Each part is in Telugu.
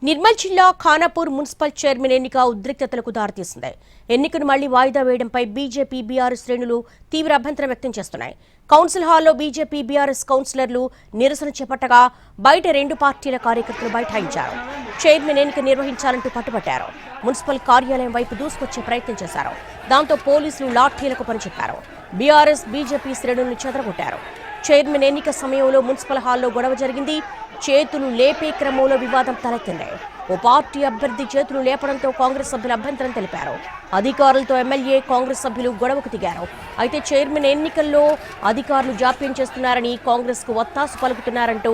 నిర్మల్ జిల్లా ఖానాపూర్ మున్సిపల్ చైర్మన్ ఎన్నిక ఉద్రిక్తతలకు దారితీసింది. ఎన్నికను మళ్లీ వాయిదా వేయడంపై బీజేపీ బీఆర్ఎస్ శ్రేణులు తీవ్ర అభ్యంతరం వ్యక్తం చేస్తున్నాయి. కౌన్సిల్ హాల్లో బీజేపీ బీఆర్ఎస్ కౌన్సిలర్లు నిరసన చేపట్టగా బయట రెండు పార్టీల కార్యకర్తలు బైఠాయించారు. చైర్మన్ ఎన్నిక నిర్వహించాలంటూ పట్టుబట్టారు. మున్సిపల్ కార్యాలయం వైపు దూసుకొచ్చే ప్రయత్నం చేశారు. దాంతో పోలీసులు లాఠీలకు పనిచెప్పారు. బీఆర్ఎస్ బీజేపీ శ్రేణులను చెదరగొట్టారు. చైర్మన్ ఎన్నిక సమయంలో మున్సిపల్ హాల్లో గొడవ జరిగింది. చేతులు లేపే క్రమంలో వివాదం తలెత్తింది. ఓ పార్టీ అభ్యర్థి చేతులు లేపడంతో కాంగ్రెస్ సభ్యులు అభ్యంతరం తెలిపారు. అధికారులతో ఎమ్మెల్యే కాంగ్రెస్ సభ్యులు గొడవకు దిగారు. అయితే చైర్మన్ ఎన్నికల్లో అధికారులు జాప్యం చేస్తున్నారని, కాంగ్రెస్ కు ఒత్తాసు పలుకుతున్నారంటూ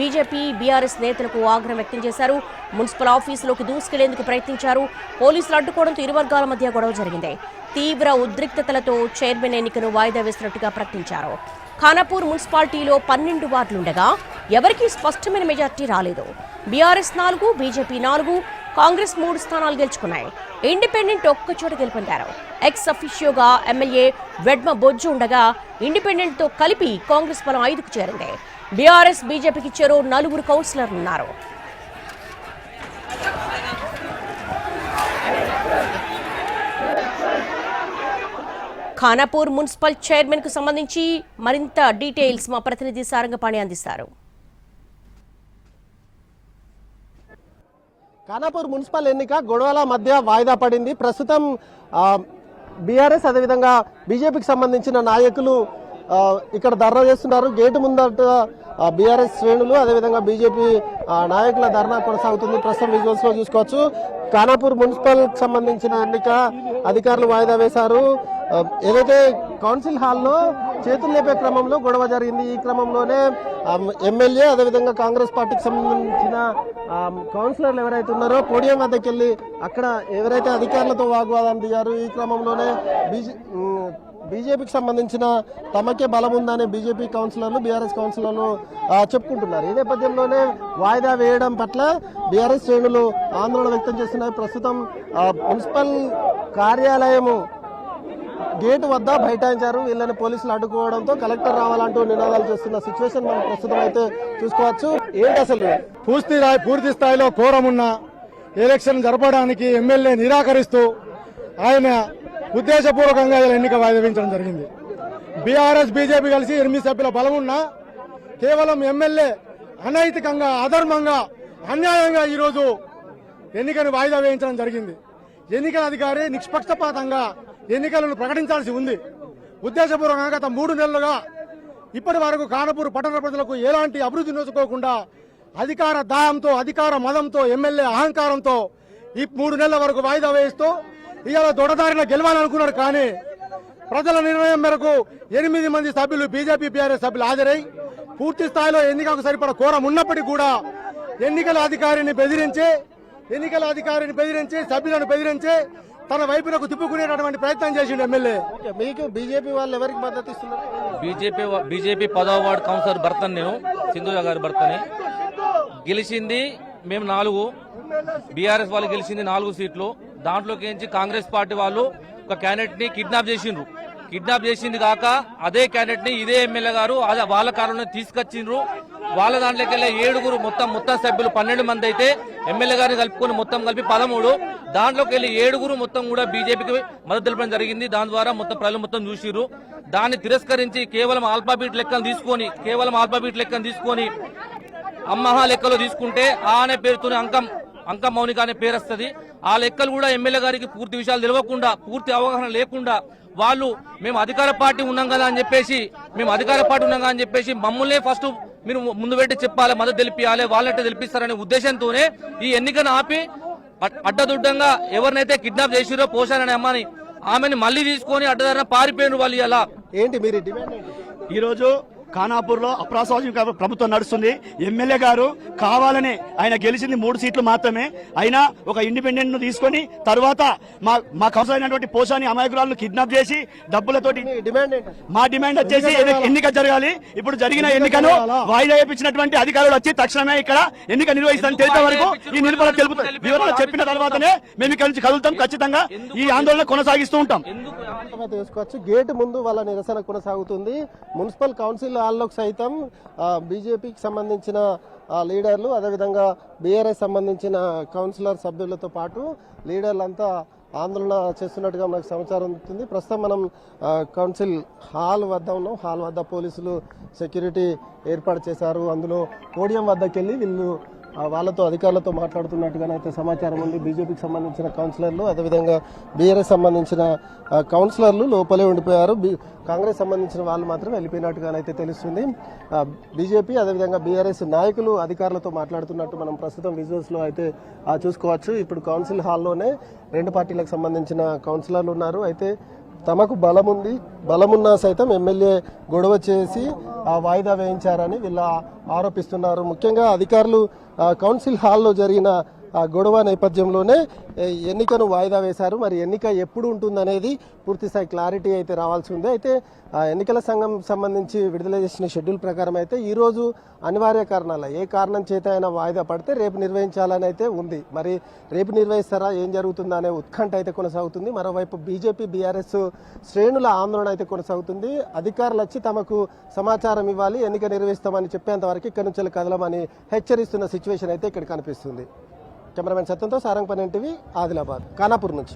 బీజేపీ బీఆర్ఎస్ నేతలకు ఆగ్రహం వ్యక్తం చేశారు. మున్సిపల్ ఆఫీసులోకి దూసుకెళ్లేందుకు ప్రయత్నించారు. పోలీసులు అడ్డుకోవడంతో ఇరు వర్గాల మధ్య గొడవ జరిగింది. తీవ్ర ఉద్రిక్తతలతో చైర్మన్ ఎన్నికను వాయిదా వేసినట్టుగా ప్రకటించారు. ఖానాపూర్ మున్సిపాలిటీలో 12 వార్డులుండగా ఎవరికీ స్పష్టమైన మెజార్టీ రాలేదు. బీఆర్ఎస్ 4, బీజేపీ 4, కాంగ్రెస్ 3 స్థానాలు గెలుచుకున్నాయి. ఇండిపెండెంట్ ఒక్కచోట గెలుపొందారు. ఎక్స్ అఫిషియోగా ఎమ్మెల్యే వెడ్మ బొజ్జు ఉండగా ఇండిపెండెంట్తో కలిపి కాంగ్రెస్ బలం 5కు చేరింది. బీఆర్ఎస్ బీజేపీకి చెరో 4 కౌన్సిలర్లున్నారు. ఖానాపూర్ మున్సిపల్ చైర్మన్ కు సంబంధించి మరింత డీటెయిల్స్ మా ప్రతినిధి సారంగపాణి అందిస్తారు. ఖానాపూర్ మున్సిపల్ ఎన్నిక గొడవల మధ్య వాయిదా పడింది. ప్రస్తుతం బీఆర్ఎస్ అదేవిధంగా బీజేపీకి సంబంధించిన నాయకులు ఇక్కడ ధర్నా చేస్తున్నారు. గేటు ముందట బీఆర్ఎస్ శ్రేణులు అదేవిధంగా బీజేపీ నాయకుల ధర్నా కొనసాగుతుంది. ప్రస్తుతం విజువల్స్ లో చూసుకోవచ్చు. ఖానాపూర్ మున్సిపల్ సంబంధించిన ఎన్నిక అధికారులు వాయిదా వేశారు. ఏదైతే కౌన్సిల్ హాల్లో చేతులు లేపే క్రమంలో గొడవ జరిగింది. ఈ క్రమంలోనే ఎమ్మెల్యే అదేవిధంగా కాంగ్రెస్ పార్టీకి సంబంధించిన కౌన్సిలర్లు ఎవరైతే ఉన్నారో పోడియం వద్దకు వెళ్ళి అక్కడ ఎవరైతే అధికారులతో వాగ్వాదం దిగారు. ఈ క్రమంలోనే బీజేపీకి సంబంధించిన తమకే బలం ఉందనే బీజేపీ కౌన్సిలర్లు బీఆర్ఎస్ కౌన్సిలర్లు చెప్పుకుంటున్నారు. ఈ నేపథ్యంలోనే వాయిదా వేయడం పట్ల బీఆర్ఎస్ శ్రేణులు ఆందోళన వ్యక్తం చేస్తున్నాయి. ప్రస్తుతం మున్సిపల్ కార్యాలయము గేటు వద్ద బైఠాయించారు. వీళ్ళని పోలీసులు అడ్డుకోవడంతో కలెక్టర్ రావాలంటూ నినాదాలు చేస్తున్న సిచ్యువేషన్ మనం ప్రస్తుతం అయితే చూసుకోవచ్చు. ఏంటి అసలు పూర్తి స్థాయిలో కోరం ఉన్న ఎలక్షన్ జరపడానికి ఎమ్మెల్యే నిరాకరిస్తూ ఆయన ఉద్దేశపూర్వకంగా ఎన్నిక వాయిదా వేయించడం జరిగింది. బీఆర్ఎస్ బీజేపీ కలిసి 8 సభ్యుల బలం ఉన్నా కేవలం ఎమ్మెల్యే అనైతికంగా అధర్మంగా అన్యాయంగా ఈరోజు ఎన్నికను వాయిదా వేయించడం జరిగింది. ఎన్నికల అధికారి నిష్పక్షపాతంగా ఎన్నికలను ప్రకటించాల్సి ఉంది. ఉద్దేశపూర్వకంగా గత 3 నెలలుగా ఇప్పటి వరకు ఖానాపూర్ పట్టణ ప్రజలకు ఎలాంటి అభివృద్ధి నోచుకోకుండా అధికార దాహంతో అధికార మదంతో ఎమ్మెల్యే అహంకారంతో ఈ 3 నెలల వరకు వాయిదా వేయిస్తూ ఇవాళ దొడదారిన గెలవాలనుకున్నారు. కానీ ప్రజల నిర్ణయం మేరకు 8 మంది సభ్యులు బీజేపీ బీఆర్ఎస్ సభ్యులు హాజరై పూర్తి స్థాయిలో ఎన్నికకు సరిపడ కోరం ఉన్నప్పటికీ కూడా ఎన్నికల అధికారిని బెదిరించి సభ్యులను బెదిరించి తన వైపునకు తిప్పుకునేటటువంటి ప్రయత్నం చేసిండు ఎమ్మెల్యే. మీకు బీజేపీ వాళ్ళు ఎవరికి మద్దతు ఇస్తున్నారు? బీజేపీ 10వ వార్డు కౌన్సిలర్ భర్తని, నేను సింధుజ గారి భర్తని. గెలిచింది మేము 4, బీఆర్ఎస్ వాళ్ళు గెలిచింది 4 సీట్లు. దాంట్లోకి కాంగ్రెస్ పార్టీ వాళ్ళు ఒక క్యాండిడేట్ ని కిడ్నాప్ చేసిండ్రు. కిడ్నాప్ చేసింది కాక అదే క్యాండిడేట్ ని ఇదే ఎమ్మెల్యే గారు వాళ్ళ కారణంలో తీసుకొచ్చిండ్రు. వాళ్ళ దాంట్లోకి వెళ్ళే 7 మొత్తం సభ్యులు 12 మంది అయితే ఎమ్మెల్యే గారిని కలుపుకొని మొత్తం కలిపి 13. దాంట్లోకి వెళ్ళి 7 మొత్తం కూడా బీజేపీకి మద్దతు తెలపడం జరిగింది. దాని ద్వారా మొత్తం ప్రజలు మొత్తం చూసిర్రు. దాన్ని తిరస్కరించి కేవలం ఆల్ఫాబెట్ లెక్కను తీసుకొని అమ్మహ లెక్కలో తీసుకుంటే ఆ అనే పేరుతోనే అంకం మౌనిక అనే పేరు వస్తుంది. ఆ లెక్కలు కూడా ఎమ్మెల్యే గారికి పూర్తి విషయాలు తెలియకుండా, పూర్తి అవగాహన లేకుండా వాళ్ళు మేము అధికార పార్టీ ఉన్నాం కదా అని చెప్పేసి మమ్మల్నే ఫస్ట్ మీరు ముందు పెట్టి చెప్పాలి, మద్దతు తెలిపియాలి, వాళ్ళంటే తెలిపిస్తారనే ఉద్దేశంతోనే ఈ ఎన్నికను ఆపి అడ్డదుడ్డంగా ఎవరినైతే కిడ్నాప్ చేసిరో పోషారనే అమ్మని ఆమెను మళ్లీ తీసుకొని అడ్డదారిన పారిపోయిన వాళ్ళు. ఇలా ఏంటి మీరు డిమాండ్? ఈరోజు ఖానాపూర్ లో అప్రజాస్వామిక ప్రభుత్వం నడుస్తుంది. ఎమ్మెల్యే గారు కావాలని ఆయన గెలిచింది 3 సీట్లు మాత్రమే. అయినా ఒక ఇండిపెండెంట్ ను తీసుకొని తర్వాత మా కౌన్సిలర్ అయినటువంటి పోషాని అమాయకురాలను కిడ్నాప్ చేసి డబ్బులతోటి మా డిమాండ్ వచ్చేసి ఎన్నిక జరగాలి. ఇప్పుడు జరిగిన ఎన్నికను వాయిదా వేయించినటువంటి అధికారులు వచ్చి తక్షణమే ఇక్కడ ఎన్నిక నిర్వహిస్తారని తెలిపే వరకు ఈ నిలుపుదల తెలుపుతారు. వివరాలు చెప్పిన తర్వాతనే మేము ఇక్కడ నుంచి కదులుతాం. ఖచ్చితంగా ఈ ఆందోళన కొనసాగిస్తూ ఉంటాం. గేటు ముందు వాళ్ళ నిరసన కొనసాగుతుంది. మున్సిపల్ కౌన్సిల్ హాల్లోకి సైతం బీజేపీకి సంబంధించిన లీడర్లు, అదేవిధంగా బీఆర్ఎస్ సంబంధించిన కౌన్సిలర్ సభ్యులతో పాటు లీడర్లంతా ఆందోళన చేస్తున్నట్టుగా మనకు సమాచారం అందుతుంది. ప్రస్తుతం మనం కౌన్సిల్ హాల్ వద్ద ఉన్నాం. హాల్ వద్ద పోలీసులు సెక్యూరిటీ ఏర్పాటు చేశారు. అందులో పోడియం వద్దకు వెళ్ళి వీళ్ళు వాళ్ళతో అధికారులతో మాట్లాడుతున్నట్టుగానైతే సమాచారం ఉంది. బీజేపీకి సంబంధించిన కౌన్సిలర్లు, అదేవిధంగా బీఆర్ఎస్ సంబంధించిన కౌన్సిలర్లు లోపలే ఉండిపోయారు. కాంగ్రెస్ సంబంధించిన వాళ్ళు మాత్రం వెళ్ళిపోయినట్టుగానైతే తెలుస్తుంది. బీజేపీ అదేవిధంగా బీఆర్ఎస్ నాయకులు అధికారులతో మాట్లాడుతున్నట్టు మనం ప్రస్తుతం విజువల్స్లో అయితే చూసుకోవచ్చు. ఇప్పుడు కౌన్సిల్ హాల్లోనే రెండు పార్టీలకు సంబంధించిన కౌన్సిలర్లు ఉన్నారు. అయితే తమకు బలమున్నా సైతం ఎమ్మెల్యే గొడవ చేసి వాయిదా వేయించారని వీళ్ళు ఆరోపిస్తున్నారు. ముఖ్యంగా అధికారులు కౌన్సిల్ హాల్లో జరిగిన గొడవ నేపథ్యంలోనే ఎన్నికను వాయిదా వేశారు. మరి ఎన్నిక ఎప్పుడు ఉంటుందనేది పూర్తిస్థాయి క్లారిటీ అయితే రావాల్సి ఉంది. అయితే ఎన్నికల సంఘం సంబంధించి విడుదల చేసిన షెడ్యూల్ ప్రకారం అయితే ఈరోజు అనివార్య కారణాల ఏ కారణం చేత అయినా వాయిదా పడితే రేపు నిర్వహించాలని అయితే ఉంది. మరి రేపు నిర్వహిస్తారా, ఏం జరుగుతుందా అనే ఉత్కంఠ అయితే కొనసాగుతుంది. మరోవైపు బీజేపీ బీఆర్ఎస్ శ్రేణుల ఆందోళన అయితే కొనసాగుతుంది. అధికారులు వచ్చి తమకు సమాచారం ఇవ్వాలి, ఎన్నిక నిర్వహిస్తామని చెప్పేంత వరకు ఇక్కడి నుంచి కదలమని హెచ్చరిస్తున్న సిచ్యువేషన్ అయితే ఇక్కడ కనిపిస్తుంది. కెమెరామెన్ సత్యంతో సారంగపల్లి ఎన్టీవీ, ఆదిలాబాద్, ఖానాపూర్ నుంచి.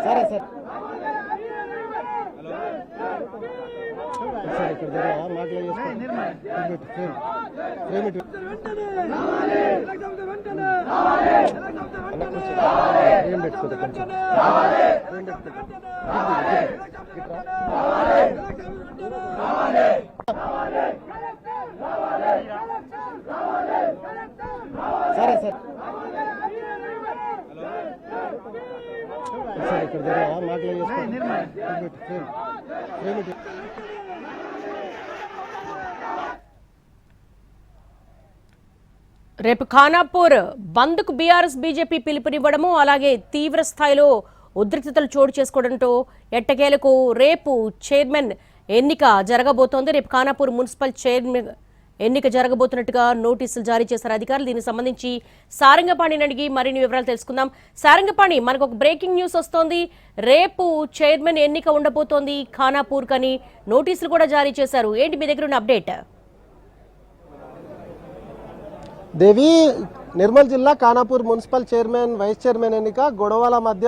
సరే సార్ ఇక్కడ ఏం పెట్టుకోండి కొంచెం సరే సార్ ఇక్కడ మాట్లాడేసుకోండి. రేపు ఖానాపూర్ బంద్కు బీఆర్ఎస్ బీజేపీ పిలుపునివ్వడము, అలాగే తీవ్ర స్థాయిలో ఉద్రిక్తతలు చోటు చేసుకోవడంతో ఎట్టకేలకు రేపు చైర్మన్ ఎన్నిక జరగబోతోంది. రేపు ఖానాపూర్ మున్సిపల్ చైర్మన్ ఎన్నిక జరగబోతున్నట్టుగా నోటీసులు జారీ చేశారు అధికారులు. దీనికి సంబంధించి సారంగపాణిని అడిగి మరిన్ని వివరాలు తెలుసుకుందాం. సారంగపాణి, మనకు ఒక బ్రేకింగ్ న్యూస్ వస్తోంది. రేపు చైర్మన్ ఎన్నిక ఉండబోతోంది ఖానాపూర్ కని నోటీసులు కూడా జారీ చేశారు. ఏంటి మీ దగ్గర ఉన్న అప్డేట్? దేవి, నిర్మల్ జిల్లా Khanapur municipal chairman, vice chairman ఎన్నిక గొడవల మధ్య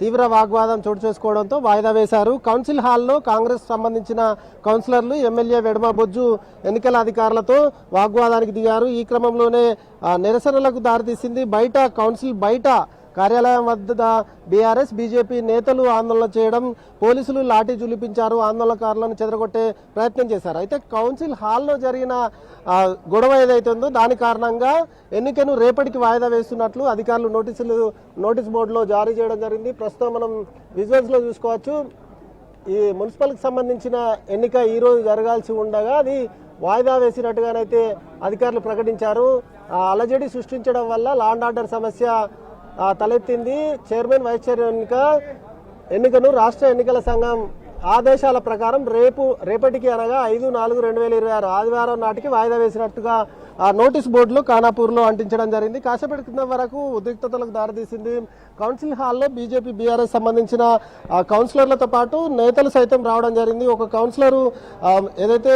తీవ్ర వాగ్వాదం చోటు చేసుకోవడంతో వాయిదా వేశారు. కౌన్సిల్ హాల్లో కాంగ్రెస్ సంబంధించిన కౌన్సిలర్లు, ఎమ్మెల్యే వెడమ బొజ్జు ఎన్నికల అధికారులతో వాగ్వాదానికి దిగారు. ఈ క్రమంలోనే నిరసనలకు దారితీసింది. కౌన్సిల్ బయట కార్యాలయం వద్ద బీఆర్ఎస్ బీజేపీ నేతలు ఆందోళన చేయడం, పోలీసులు లాఠీ జులిపించారు, ఆందోళనకారులను చెదరగొట్టే ప్రయత్నం చేశారు. అయితే కౌన్సిల్ హాల్లో జరిగిన గొడవ ఏదైతే ఉందో దాని కారణంగా ఎన్నికను రేపటికి వాయిదా వేస్తున్నట్లు అధికారులు నోటీస్ బోర్డులో జారీ చేయడం జరిగింది. ప్రస్తుతం మనం విజువల్స్లో చూసుకోవచ్చు. ఈ మున్సిపల్కి సంబంధించిన ఎన్నిక ఈరోజు జరగాల్సి ఉండగా అది వాయిదా వేసినట్టుగానైతే అధికారులు ప్రకటించారు. అలజడి సృష్టించడం వల్ల లా అండ్ ఆర్డర్ సమస్య తలెత్తింది. చైర్మన్, వైస్ చైర్మన్ ఎన్నికను రాష్ట్ర ఎన్నికల సంఘం ఆదేశాల ప్రకారం రేపటికి అనగా 5/4/2026 ఆదివారం నాటికి వాయిదా వేసినట్టుగా ఆ నోటీస్ బోర్డులు ఖానాపూర్లో అంటించడం జరిగింది. కాసేపటి క్రితం వరకు ఉద్రిక్తతలకు దారితీసింది. కౌన్సిల్ హాల్లో బీజేపీ బీఆర్ఎస్ సంబంధించిన కౌన్సిలర్లతో పాటు నేతలు సైతం రావడం జరిగింది. ఒక కౌన్సిలరు ఏదైతే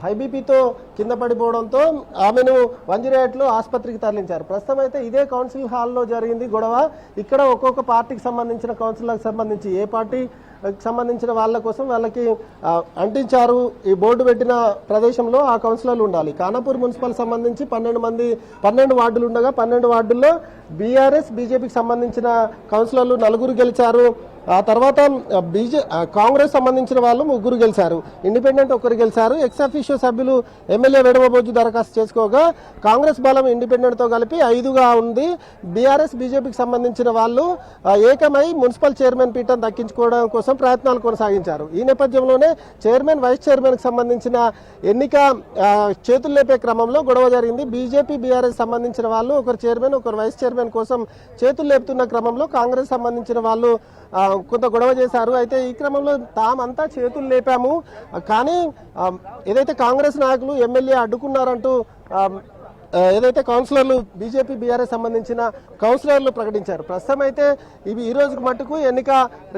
హై బీపీతో కింద పడిపోవడంతో ఆమెను 108లో ఆసుపత్రికి తరలించారు. ప్రస్తుతం అయితే ఇదే కౌన్సిల్ హాల్లో జరిగింది గొడవ. ఇక్కడ ఒక్కొక్క పార్టీకి సంబంధించిన కౌన్సిలర్లకు సంబంధించి ఏ పార్టీ సంబంధించిన వాళ్ళ కోసం వాళ్ళకి అంటించారు. ఈ బోర్డు పెట్టిన ప్రదేశంలో ఆ కౌన్సిలర్లు ఉండాలి. ఖానాపూర్ మున్సిపల్ సంబంధించి 12 వార్డులు ఉండగా 12 వార్డుల్లో బీఆర్ఎస్ బీజేపీకి సంబంధించిన కౌన్సిలర్లు 4 గెలిచారు. ఆ తర్వాత కాంగ్రెస్ సంబంధించిన వాళ్ళు 3 గెలిచారు. ఇండిపెండెంట్ 1 గెలిచారు. ఎక్స్ అఫీషియో సభ్యులు ఎమ్మెల్యే వేణుగోపాల్ దరఖాస్తు చేసుకోగా కాంగ్రెస్ బలం ఇండిపెండెంట్ తో కలిపి 5గా ఉంది. బీఆర్ఎస్ బీజేపీకి సంబంధించిన వాళ్ళు ఏకమై మున్సిపల్ చైర్మన్ పీఠం దక్కించుకోవడం కోసం ప్రయత్నాలు కొనసాగించారు. ఈ నేపథ్యంలోనే చైర్మన్ వైస్ చైర్మన్ కి సంబంధించిన ఎన్నిక చేతులు లేపే క్రమంలో గొడవ జరిగింది. బీజేపీ బీఆర్ఎస్ సంబంధించిన వాళ్ళు ఒకరు చైర్మన్ ఒకరు వైస్ చైర్మన్ కోసం చేతులు లేపుతున్న క్రమంలో కాంగ్రెస్ సంబంధించిన వాళ్ళు కొంత గొడవ చేశారు. అయితే ఈ క్రమంలో తామంతా చేతులు లేపాము కానీ ఏదైతే కాంగ్రెస్ నాయకులు ఎమ్మెల్యే అడ్డుకున్నారంటూ ఏదైతే కౌన్సిలర్లు బీజేపీ బీఆర్ఎస్ సంబంధించిన కౌన్సిలర్లు ప్రకటించారు. ప్రస్తుతం అయితే ఇవి ఈ రోజుకు మట్టుకు ఎన్నిక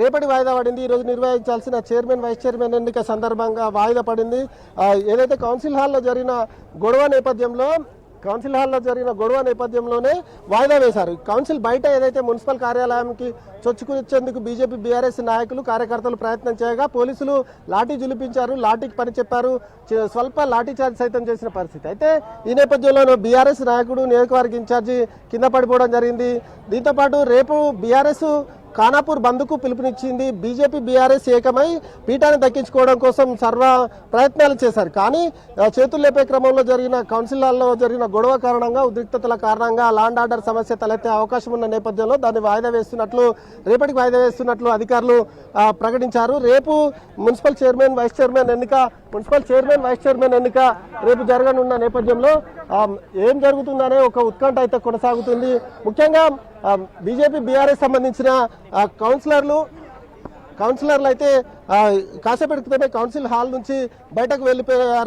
రేపటి వాయిదా పడింది. ఈ రోజు నిర్వహించాల్సిన చైర్మన్ వైస్ చైర్మన్ ఎన్నిక సందర్భంగా వాయిదా పడింది. ఏదైతే కౌన్సిల్ హాల్లో జరిగిన గొడవ నేపథ్యంలోనే వాయిదా వేశారు. కౌన్సిల్ బయట ఏదైతే మున్సిపల్ కార్యాలయానికి చొచ్చుకునేందుకు బీజేపీ బీఆర్ఎస్ నాయకులు కార్యకర్తలు ప్రయత్నం చేయగా పోలీసులు లాఠీ జులిపించారు, లాఠీకి పని చెప్పారు, స్వల్ప లాఠీ చార్జ్ సైతం చేసిన పరిస్థితి. అయితే ఈ నేపథ్యంలో బీఆర్ఎస్ నాయకుడు నియోజకవర్గ ఇన్ఛార్జి కింద పడిపోవడం జరిగింది. దీంతో పాటు రేపు బీఆర్ఎస్ ఖానాపూర్ బంద్కు పిలుపునిచ్చింది. బీజేపీ బీఆర్ఎస్ ఏకమై పీఠాన్ని దక్కించుకోవడం కోసం సర్వ ప్రయత్నాలు చేశారు. కానీ చేతులు లేపే క్రమంలో కౌన్సిల్ హాల్లో జరిగిన గొడవ కారణంగా ఉద్రిక్తతల కారణంగా లాండ్ ఆర్డర్ సమస్య తలెత్తే అవకాశం ఉన్న నేపథ్యంలో దాన్ని రేపటికి వాయిదా వేస్తున్నట్లు అధికారులు ప్రకటించారు. రేపు మున్సిపల్ చైర్మన్ వైస్ చైర్మన్ ఎన్నిక రేపు జరగనున్న నేపథ్యంలో ఏం జరుగుతుందనే ఒక ఉత్కంఠ అయితే కొనసాగుతుంది. ముఖ్యంగా బీజేపీ బీఆర్ఎస్ సంబంధించిన కౌన్సిలర్లు అయితే కాసేపటి క్రితమే కౌన్సిల్ హాల్ నుంచి బయటకు వెళ్ళిపోయారు.